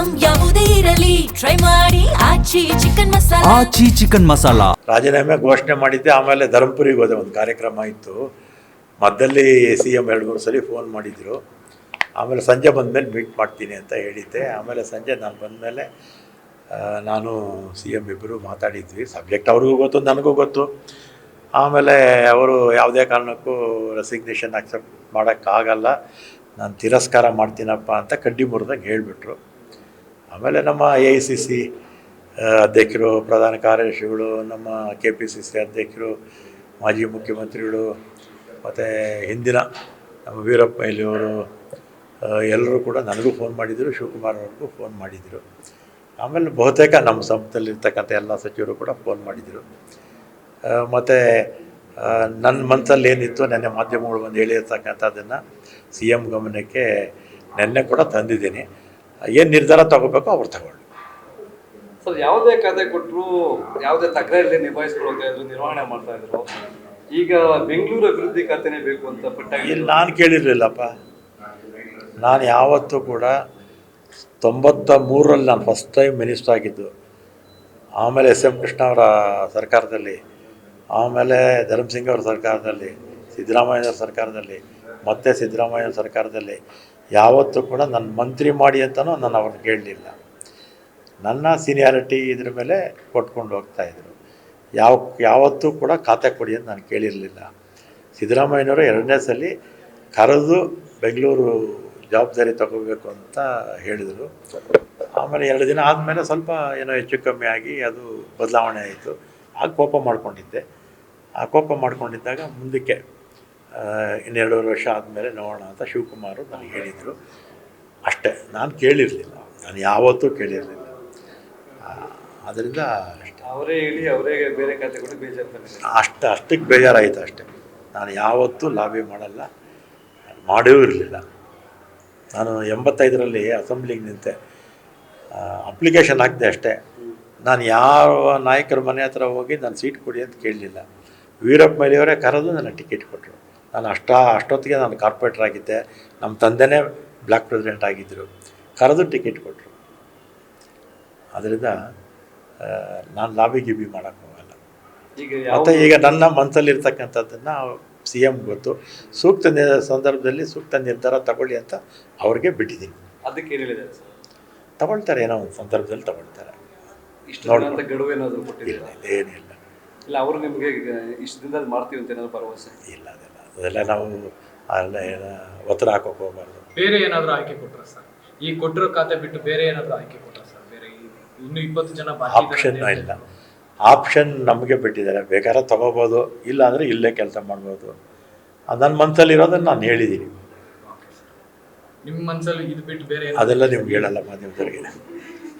Item ಯಾವುದೇ ಇರಲಿ try ಮಾಡಿ ಆಚಿ ಚಿಕನ್ ಮಸಾಲಾ. ರಾಜೀನಾಮೆ ಘೋಷಣೆ ಮಾಡಿದ್ದೆ. ಆಮೇಲೆ ಧರ್ಮಪುರಿಗೆ ಹೋದೆ, ಒಂದು ಕಾರ್ಯಕ್ರಮ ಇತ್ತು. ಮಧ್ಯದಲ್ಲಿ CM 2-3 ಸಲ ಫೋನ್ ಮಾಡಿದರು. ಆಮೇಲೆ ಸಂಜೆ ಬಂದಮೇಲೆ ಮೀಟ್ ಮಾಡ್ತೀನಿ ಅಂತ ಹೇಳಿದ್ದೆ. ಆಮೇಲೆ ಸಂಜೆ ನಾನು ಬಂದಮೇಲೆ ನಾನು CM ಇಬ್ಬರು ಮಾತಾಡಿದ್ವಿ. ಸಬ್ಜೆಕ್ಟ್ ಅವ್ರಿಗೂ ಗೊತ್ತು, ನನಗೂ ಗೊತ್ತು. ಆಮೇಲೆ ಅವರು ಯಾವುದೇ ಕಾರಣಕ್ಕೂ ರೆಸಿಗ್ನೇಷನ್ ಅಕ್ಸೆಪ್ಟ್ ಮಾಡೋಕ್ಕಾಗಲ್ಲ, ನಾನು ತಿರಸ್ಕಾರ ಮಾಡ್ತೀನಪ್ಪ ಅಂತ ಕಡ್ಡಿ ಮುರಿದಂಗೆ ಹೇಳಿಬಿಟ್ರು. ಆಮೇಲೆ ನಮ್ಮ AICC ಅಧ್ಯಕ್ಷರು, ಪ್ರಧಾನ ಕಾರ್ಯದರ್ಶಿಗಳು, ನಮ್ಮ KPCC ಅಧ್ಯಕ್ಷರು, ಮಾಜಿ ಮುಖ್ಯಮಂತ್ರಿಗಳು, ಮತ್ತು ಹಿಂದಿನ ನಮ್ಮ ವೀರಪ್ಪ ಮೊಯ್ಲಿಯವರು ಎಲ್ಲರೂ ಕೂಡ ನನಗೂ ಫೋನ್ ಮಾಡಿದರು, ಶಿವಕುಮಾರ್ ಅವ್ರಿಗೂ ಫೋನ್ ಮಾಡಿದರು. ಆಮೇಲೆ ಬಹುತೇಕ ನಮ್ಮ ಸಂಸ್ಥೆಯಲ್ಲಿರ್ತಕ್ಕಂಥ ಎಲ್ಲ ಸಚಿವರು ಕೂಡ ಫೋನ್ ಮಾಡಿದರು. ಮತ್ತು ನನ್ನ ಮನಸ್ಸಲ್ಲಿ ಏನಿತ್ತು, ನೆನ್ನೆ ಮಾಧ್ಯಮಗಳು ಬಂದು ಹೇಳಿರ್ತಕ್ಕಂಥದ್ದನ್ನು CM ಗಮನಕ್ಕೆ ನೆನ್ನೆ ಕೂಡ ತಂದಿದ್ದೀನಿ. ಏನು ನಿರ್ಧಾರ ತಗೋಬೇಕು ಅವ್ರು ತಗೊಳ್ಳಿ. ಸರ್, ಯಾವುದೇ ಖಾತೆ ಕೊಟ್ಟರು ಯಾವುದೇ ತಕರಾರಲ್ಲಿ ನಿಭಾಯಿಸ್ಕೊಳ್ಳೋಕೆ ಅದು ನಿರ್ವಹಣೆ ಮಾಡ್ತಾ ಇದ್ರು. ಈಗ ಬೆಂಗಳೂರು ಅಭಿವೃದ್ಧಿ ಖಾತೆನೇ ಬೇಕು ಅಂತ ಪಟ್ಟಾಗಿ ಇಲ್ಲಿ ನಾನು ಕೇಳಿರಲಿಲ್ಲಪ್ಪ. ನಾನು ಯಾವತ್ತೂ ಕೂಡ 93ರಲ್ಲಿ ನಾನು ಫಸ್ಟ್ ಟೈಮ್ ಮಿನಿಸ್ಟರ್ ಆಗಿದ್ದು. ಆಮೇಲೆ SM ಕೃಷ್ಣ ಅವರ ಸರ್ಕಾರದಲ್ಲಿ, ಆಮೇಲೆ ಧರ್ಮಸಿಂಗ್ ಅವರ ಸರ್ಕಾರದಲ್ಲಿ, ಸಿದ್ದರಾಮಯ್ಯ ಸರ್ಕಾರದಲ್ಲಿ, ಮತ್ತು ಸಿದ್ದರಾಮಯ್ಯ ಸರ್ಕಾರದಲ್ಲಿ ಯಾವತ್ತೂ ಕೂಡ ನನ್ನ ಮಂತ್ರಿ ಮಾಡಿ ಅಂತಲೂ ನಾನು ಅವ್ರನ್ನ ಕೇಳಲಿಲ್ಲ. ನನ್ನ ಸೀನಿಯಾರಿಟಿ ಇದ್ರ ಮೇಲೆ ಕೊಟ್ಕೊಂಡು ಹೋಗ್ತಾಯಿದ್ರು. ಯಾವತ್ತೂ ಕೂಡ ಖಾತೆ ಕೊಡಿ ಅಂತ ನಾನು ಕೇಳಿರಲಿಲ್ಲ. ಸಿದ್ದರಾಮಯ್ಯನವರು 2ನೇ ಸಲ ಕರೆದು ಬೆಂಗಳೂರು ಜವಾಬ್ದಾರಿ ತಗೋಬೇಕು ಅಂತ ಹೇಳಿದರು. ಆಮೇಲೆ 2 ದಿನ ಆದಮೇಲೆ ಸ್ವಲ್ಪ ಏನೋ ಹೆಚ್ಚು ಕಮ್ಮಿ ಆಗಿ ಅದು ಬದಲಾವಣೆ ಆಯಿತು. ಆಗ ಕೋಪ ಮಾಡ್ಕೊಂಡಿದ್ದೆ. ಆ ಕೋಪ ಮಾಡ್ಕೊಂಡಿದ್ದಾಗ ಮುಂದಕ್ಕೆ ಇನ್ನೆರಡೂವರೆ ವರ್ಷ ಆದಮೇಲೆ ನೋಡೋಣ ಅಂತ ಶಿವಕುಮಾರ್ ನನಗೆ ಹೇಳಿದರು. ಅಷ್ಟೇ, ನಾನು ಕೇಳಿರಲಿಲ್ಲ, ನಾನು ಯಾವತ್ತೂ ಕೇಳಿರಲಿಲ್ಲ. ಅದರಿಂದ ಅಷ್ಟೇ, ಅವರೇ ಹೇಳಿ ಅವರೇ ಬೇರೆ ಖಾತೆ ಕೊಟ್ಟು ಬೇಜಾರು ಅಷ್ಟಕ್ಕೆ ಬೇಜಾರಾಯಿತು ಅಷ್ಟೇ. ನಾನು ಯಾವತ್ತೂ ಲಾಬಿ ಮಾಡಲ್ಲ, ಮಾಡೂ ಇರಲಿಲ್ಲ. ನಾನು 85ರಲ್ಲಿ ಅಸೆಂಬ್ಲಿಗೆ ನಿಂತೆ, ಅಪ್ಲಿಕೇಶನ್ ಹಾಕಿದೆ ಅಷ್ಟೇ. ನಾನು ಯಾವ ನಾಯಕರ ಮನೆ ಹತ್ರ ಹೋಗಿ ನಾನು ಸೀಟ್ ಕೊಡಿ ಅಂತ ಕೇಳಲಿಲ್ಲ. ವೀರಪ್ಪ ಮೊಯ್ಲಿಯವರೇ ಕರೆದು ನನಗೆ ಟಿಕೆಟ್ ಕೊಟ್ಟರು. ನಾನು ಅಷ್ಟೊತ್ತಿಗೆ ನಾನು ಕಾರ್ಪೊರೇಟರ್ ಆಗಿದ್ದೆ. ನಮ್ಮ ತಂದೆನೇ ಬ್ಲಾಕ್ ಪ್ರೆಸಿಡೆಂಟ್ ಆಗಿದ್ದರು. ಕರೆದು ಟಿಕೆಟ್ ಕೊಟ್ಟರು. ಅದರಿಂದ ನಾನು ಲಾಬಿ ಗಿಬಿ ಮಾಡೋಕ್ಕೋಗಲ್ಲ. ಮತ್ತು ಈಗ ನನ್ನ ಮನಸ್ಸಲ್ಲಿರ್ತಕ್ಕಂಥದ್ದನ್ನು CM ಗೊತ್ತು. ಸೂಕ್ತ ಸಂದರ್ಭದಲ್ಲಿ ಸೂಕ್ತ ನಿರ್ಧಾರ ತಗೊಳ್ಳಿ ಅಂತ ಅವ್ರಿಗೆ ಬಿಟ್ಟಿದ್ದೀನಿ. ಅದಕ್ಕೆ ಹೇಳಿದೆ ಸರ್, ತಗೊಳ್ತಾರೆ, ಏನೋ ಒಂದು ಸಂದರ್ಭದಲ್ಲಿ ತಗೊಳ್ತಾರೆ. ಇಷ್ಟು ಗಡುವು ಏನಾದರೂ ಕೊಟ್ಟಿಲ್ಲ? ಏನಿಲ್ಲ. ಇಲ್ಲ, ಅವರು ನಿಮಗೆ ಇಷ್ಟು ದಿನದಲ್ಲಿ ಮಾಡ್ತೀವಿ ಅಂತ ಏನಾದ್ರು ಭರವಸೆ ಇಲ್ಲ? ಅದೆಲ್ಲ ನಾವು ಅಲ್ಲ ಒತ್ತಡ ಹಾಕೋಕೆ ಹೋಗಬಾರ್ದು. ಬೇರೆ ಏನಾದರೂ ಆಯ್ಕೆ ಕೊಟ್ಟರೆ ಸರ್, ಈ ಕೊಟ್ಟಿರೋ ಖಾತೆ ಬಿಟ್ಟು ಬೇರೆ ಏನಾದರೂ ಆಯ್ಕೆ ಕೊಟ್ಟರೆ ಸರ್? ಬೇರೆ ಇನ್ನೂ 20 ಜನ ಆಪ್ಷನ್ ಇಲ್ಲ. ಆಪ್ಷನ್ ನಮಗೆ ಬಿಟ್ಟಿದ್ದಾರೆ. ಬೇಕಾದ್ರೆ ತೊಗೋಬೋದು, ಇಲ್ಲ ಅಂದರೆ ಇಲ್ಲೇ ಕೆಲಸ ಮಾಡ್ಬೋದು. ನನ್ನ ಮನಸ್ಸಲ್ಲಿರೋದನ್ನು ನಾನು ಹೇಳಿದ್ದೀನಿ. ನಿಮ್ಮ ಮನಸ್ಸಲ್ಲಿ ಇದು ಬಿಟ್ಟು ಬೇರೆ ಅದೆಲ್ಲ ನಿಮ್ಗೆ ಹೇಳಲ್ಲ ಮಾಧ್ಯಮದವರಿಗೆ.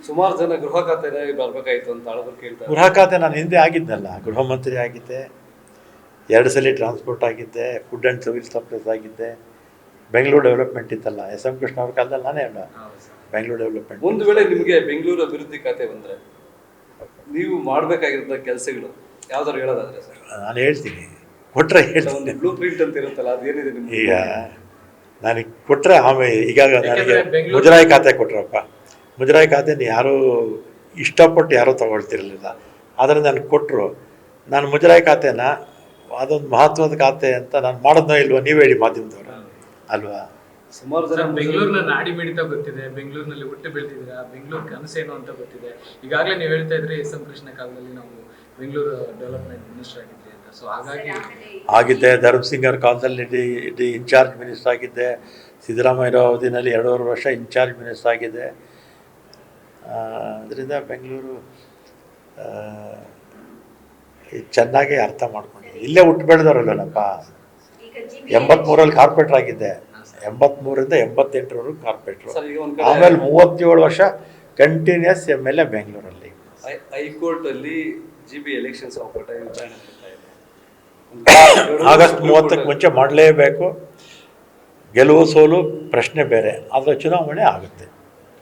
ಸುಮಾರು ಜನ ಗೃಹ ಖಾತೆ ಬರಬೇಕಾಯ್ತು ಅಂತ ಆಳವರು ಕೇಳ್ತಾರೆ. ಗೃಹ ಖಾತೆ ನಾನು ಹಿಂದೆ ಆಗಿದ್ನಲ್ಲ, ಗೃಹ ಮಂತ್ರಿ ಆಗಿದ್ದೆ, 2 ಸಲ ಟ್ರಾನ್ಸ್ಪೋರ್ಟ್ ಆಗಿದ್ದೆ, ಫುಡ್ ಆ್ಯಂಡ್ ಸಿವಿಲ್ ಸಪ್ಲೈಸ್ ಆಗಿದ್ದೆ. ಬೆಂಗಳೂರು ಡೆವಲಪ್ಮೆಂಟ್ ಇತ್ತಲ್ಲ, SM ಕೃಷ್ಣ ಅವ್ರ ಕಾಲದಲ್ಲಿ ನಾನೇ ಅಲ್ಲ ಬೆಂಗಳೂರು ಡೆವಲಪ್ಮೆಂಟ್. ಒಂದು ವೇಳೆ ನಿಮಗೆ ಬೆಂಗಳೂರು ಅಭಿವೃದ್ಧಿ ಖಾತೆ ಬಂದರೆ ನೀವು ಮಾಡಬೇಕಾಗಿರೋ ಕೆಲಸಗಳು ಯಾವ್ದಾದ್ರು ಹೇಳೋದಾದ್ರೆ ಸರ್? ನಾನು ಹೇಳ್ತೀನಿ, ಕೊಟ್ಟರೆ ಹೇಳ್ತೀನಿ. ಬ್ಲೂ ಪ್ರಿಂಟ್ ಅಂತ ಇರುತ್ತಲ್ಲ, ಅದೇನಿದೆ ನಿಮ್ಗೆ? ಈಗ ನನಗೆ ಕೊಟ್ಟರೆ ಆಮೇಲೆ ಈಗ ನನಗೆ ಮುಜರಾಯಿ ಖಾತೆ ಕೊಟ್ರಪ್ಪ. ಮುಜರಾಯಿ ಖಾತೆನ ಯಾರೂ ಇಷ್ಟಪಟ್ಟು ಯಾರೂ ತೊಗೊಳ್ತಿರಲಿಲ್ಲ. ಆದರೆ ನನಗೆ ಕೊಟ್ಟರು. ನಾನು ಮುಜರಾಯಿ ಖಾತೆನ ಅದೊಂದು ಮಹತ್ವದ ಖಾತೆ ಅಂತ ನಾನು ಮಾಡೋದೋ ಇಲ್ವೋ ನೀವು ಹೇಳಿ ಮಾಧ್ಯಮದವರು ಅಲ್ವಾ? ಸುಮಾರು ಜನ ಬೆಂಗಳೂರಿನ ನಾಡಿ ಮಿಡಿತ ಗೊತ್ತಿದೆ, ಬೆಂಗಳೂರಿನಲ್ಲಿ ಹುಟ್ಟು ಬೆಳೆದಿದ್ದೀರಾ, ಬೆಂಗಳೂರು ಕನಸೇನು ಅಂತ ಗೊತ್ತಿದೆ. ಈಗಾಗಲೇ ನೀವು ಹೇಳ್ತಾ ಇದ್ರಿ SM ಕೃಷ್ಣ ಕಾಲದಲ್ಲಿ ನಾವು ಬೆಂಗಳೂರು ಡೆವಲಪ್ಮೆಂಟ್ ಮಿನಿಸ್ಟರ್ ಆಗಿದ್ದೆ ಅಂತ. ಸೊ ಹಾಗಾಗಿ ಆಗಿದ್ದೆ. ಧರ್ಮಸಿಂಗ್ ಅವ್ರ ಕಾಲದಲ್ಲಿ ಇನ್ಚಾರ್ಜ್ ಮಿನಿಸ್ಟರ್ ಆಗಿದ್ದೆ. ಸಿದ್ದರಾಮಯ್ಯ ಅವಧಿನಲ್ಲಿ 2.5 ವರ್ಷ ಇನ್ಚಾರ್ಜ್ ಮಿನಿಸ್ಟರ್ ಆಗಿದೆ. ಅದರಿಂದ ಬೆಂಗಳೂರು ಚೆನ್ನಾಗಿ ಅರ್ಥ ಮಾಡ್ಕೊಂಡಿದ್ದೆ. ಇಲ್ಲೇ ಹುಟ್ಟು ಬೆಳೆದವರಲ್ಲಪ್ಪ. 83ರಲ್ಲಿ ಕಾರ್ಪೊರೇಟರ್ ಆಗಿದ್ದೆ. 83ರಿಂದ 88ರವರೆಗೂ ಕಾರ್ಪೊರೇಟ್ರು. ಆಮೇಲೆ 37 ವರ್ಷ ಕಂಟಿನ್ಯೂಸ್ MLA ಬೆಂಗಳೂರಲ್ಲಿ. ಹೈಕೋರ್ಟ್ ಅಲ್ಲಿ GB ಎಲೆಕ್ಷನ್ಸ್ ಆಗಸ್ಟ್ 30ಕ್ಕೆ ಮುಂಚೆ ಮಾಡಲೇಬೇಕು. ಗೆಲುವು ಸೋಲು ಪ್ರಶ್ನೆ ಬೇರೆ, ಆದರೆ ಚುನಾವಣೆ ಆಗುತ್ತೆ.